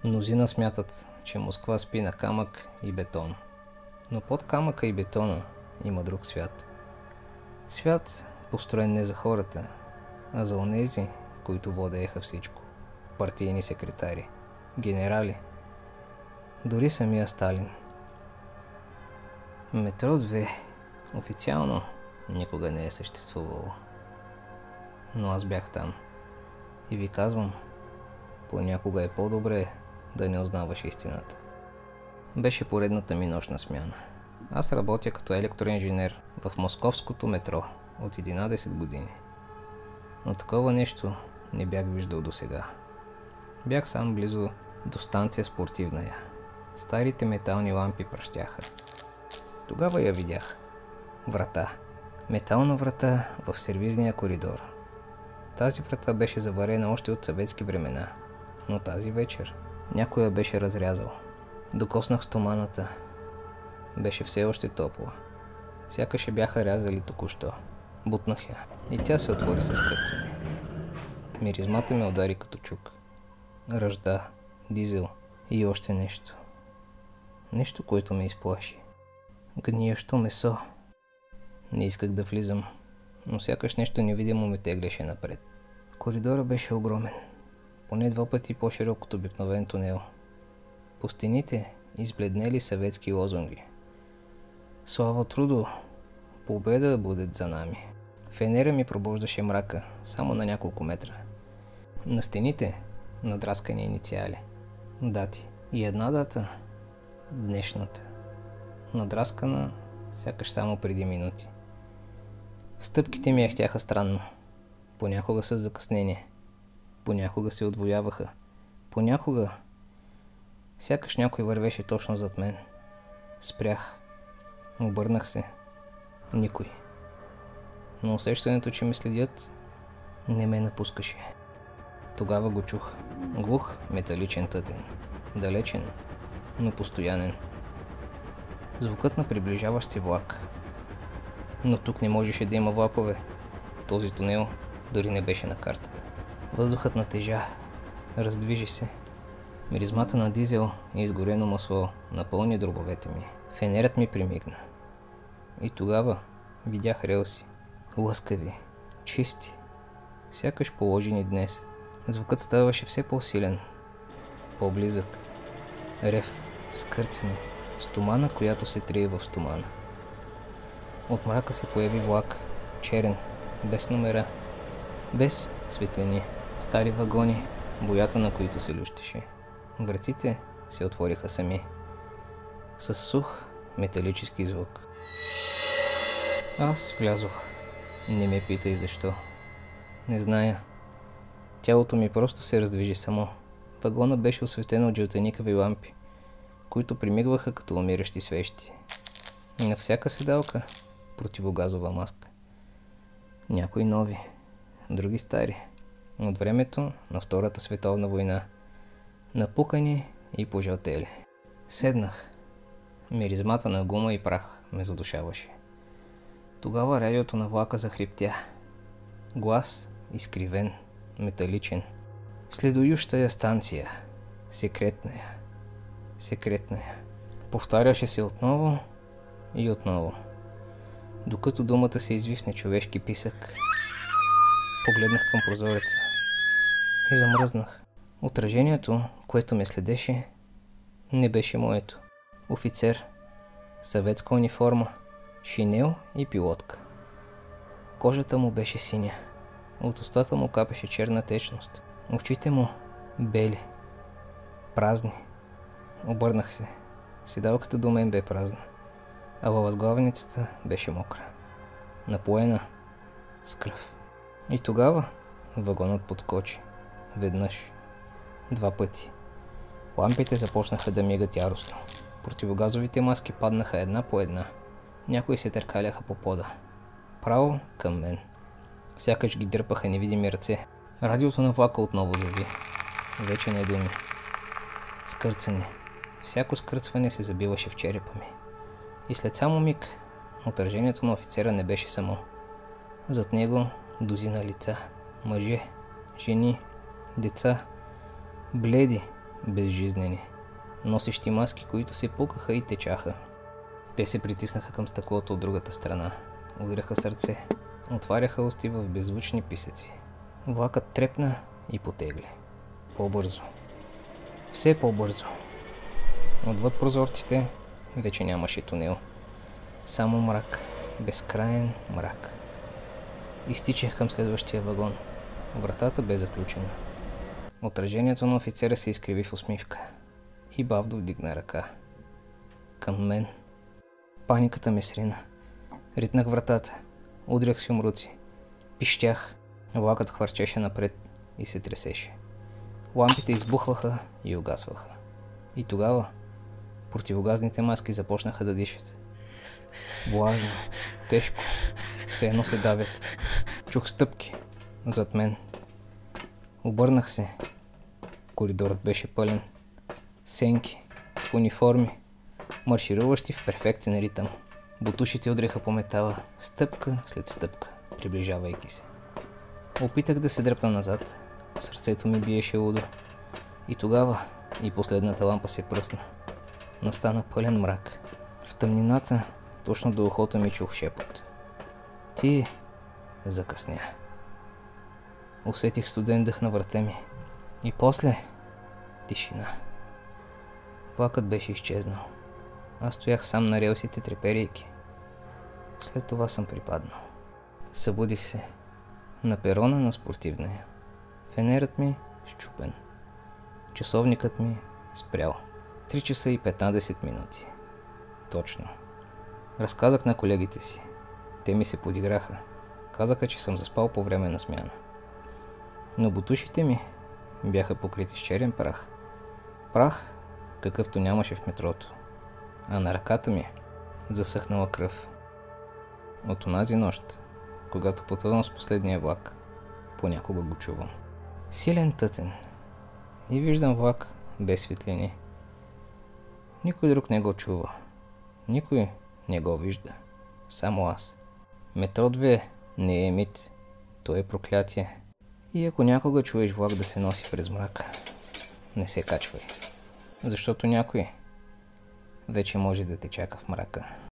Мнозина смятат, че Москва спи на камък и бетон. Но под камъка и бетона има друг свят. Свят, построен не за хората, а за онези, които владееха всичко. Партийни секретари, генерали, дори самия Сталин. Метро 2 официално никога не е съществувало. Но аз бях там. И ви казвам, понякога е по-добре да не узнаваш истината. Беше поредната ми нощна смяна. Аз работя като електроинженер в московското метро от 11 години. Но такова нещо не бях виждал досега. Бях сам близо до станция Спортивная. Старите метални лампи пръщяха. Тогава я видях. Врата. Метална врата в сервизния коридор. Тази врата беше заварена още от съветски времена, но тази вечер някой я беше разрязал. Докоснах стоманата. Беше все още топла. Сякаш я бяха рязали току-що. Бутнах я и тя се отвори с кърцане. Миризмата ме удари като чук. Ръжда, дизел и още нещо. Нещо, което ме изплаши. Гниещо месо. Не исках да влизам, но сякаш нещо невидимо ме теглеше напред. Коридора беше огромен. Поне 2 пъти по-широк от обикновен тунел. По стените избледнели съветски лозунги. Слава Трудо! Победа будет за нами! Фенера ми пробуждаше мрака само на няколко метра. На стените надраскани инициали. Дати. И една дата. Днешната. Надраскана сякаш само преди минути. Стъпките ми ехтяха странно. Понякога с закъснение. Понякога се отвояваха. Понякога сякаш някой вървеше точно зад мен. Спрях. Обърнах се. Никой. Но усещането, че ме следят, не ме напускаше. Тогава го чух. Глух, металичен тътен. Далечен, но постоянен. Звукът на приближаващ се влак. Но тук не можеше да има влакове. Този тунел дори не беше на картата. Въздухът натежа. Раздвижи се. Миризмата на дизел и изгорено масло напълни дробовете ми. Фенерът ми примигна. И тогава видях релси. Лъскави, чисти, сякаш положени днес. Звукът ставаше все по-силен, по-близък. Рев, скърцане, стомана, която се трие в стомана. От мрака се появи влак, черен, без номера, без светлини, стари вагони, боята на които се лющеше. Вратите се отвориха сами, с сух металически звук. Аз влязох. Не ме питай защо. Не зная. Тялото ми просто се раздвижи само. Вагона беше осветен от жълтеникави лампи, които примигваха като умиращи свещи. И на всяка седалка противогазова маска. Някои нови, други стари. От времето на Втората световна война. Напукани и пожълтели. Седнах. Миризмата на гума и прах ме задушаваше. Тогава радиото на влака захриптя. Глас изкривен, металичен. Следующая станция. Секретная. Секретная. Повтаряше се отново и отново. Докато думата се изви в нечовешки писък. Погледнах към прозореца. И замръзнах. Отражението, което ме следеше, не беше моето. Офицер. Съветска униформа. Шинел и пилотка. Кожата му беше синя. От устата му капеше черна течност. Очите му бели. Празни. Обърнах се. Седалката до мен бе празна. А във възглавницата беше мокра. Напоена с кръв. И тогава вагонът подскочи. Веднъж. 2 пъти. Лампите започнаха да мигат яростно. Противогазовите маски паднаха една по една. Някои се търкаляха по пода. Право към мен. Сякаш ги дърпаха невидими ръце. Радиото на влака отново зави. Вече не думи. Скърцане. Всяко скърцване се забиваше в черепа ми. И след само миг отражението на офицера не беше само. Зад него дузина лица. Мъже, жени, деца. Бледи, безжизнени, носещи маски, които се пукаха и течаха. Те се притиснаха към стъклото от другата страна, удряха сърце, отваряха усти в беззвучни писъци. Влакът трепна и потегли. По-бързо. Все по-бързо. Отвъд прозорците вече нямаше тунел. Само мрак. Безкраен мрак. Изтичах към следващия вагон. Вратата бе заключена. Отражението на офицера се изкриви в усмивка. И бавно вдигна ръка. Към мен. Паниката ме срина. Ритнах вратата. Удрях с юмруци. Пищях. Влакът хвърчеше напред и се тресеше. Лампите избухваха и угасваха. И тогава противогазните маски започнаха да дишат. Влажно, тежко, все едно се давят. Чух стъпки зад мен. Обърнах се. Коридорът беше пълен. Сенки, в униформи, маршируващи в перфектен ритъм. Бутушите удреха по метала, стъпка след стъпка, приближавайки се. Опитах да се дръпна назад. Сърцето ми биеше лудо. И тогава и последната лампа се пръсна. Настана пълен мрак. В тъмнината, точно до ухото ми чух шепот. Ти закъсня. Усетих студен дъх на врата ми. И после тишина. Влакът беше изчезнал. Аз стоях сам на релсите, треперейки. След това съм припаднал. Събудих се. На перона на спортивния. Фенерът ми счупен. Часовникът ми спрял. 3 часа и 15 минути. Точно. Разказах на колегите си. Те ми се подиграха. Казаха, че съм заспал по време на смяна. Но бутушите ми бяха покрити с черен прах. Прах, какъвто нямаше в метрото. А на ръката ми засъхнала кръв. От онази нощ, когато пътувам с последния влак, понякога го чувам. Силен тътен. И виждам влак без светлини. Никой друг не го чува. Никой не го вижда. Само аз. Метро 2 не е мит. То е проклятие. И ако някога чуеш влак да се носи през мрака, не се качвай. Защото някой вече може да те чака в мрака.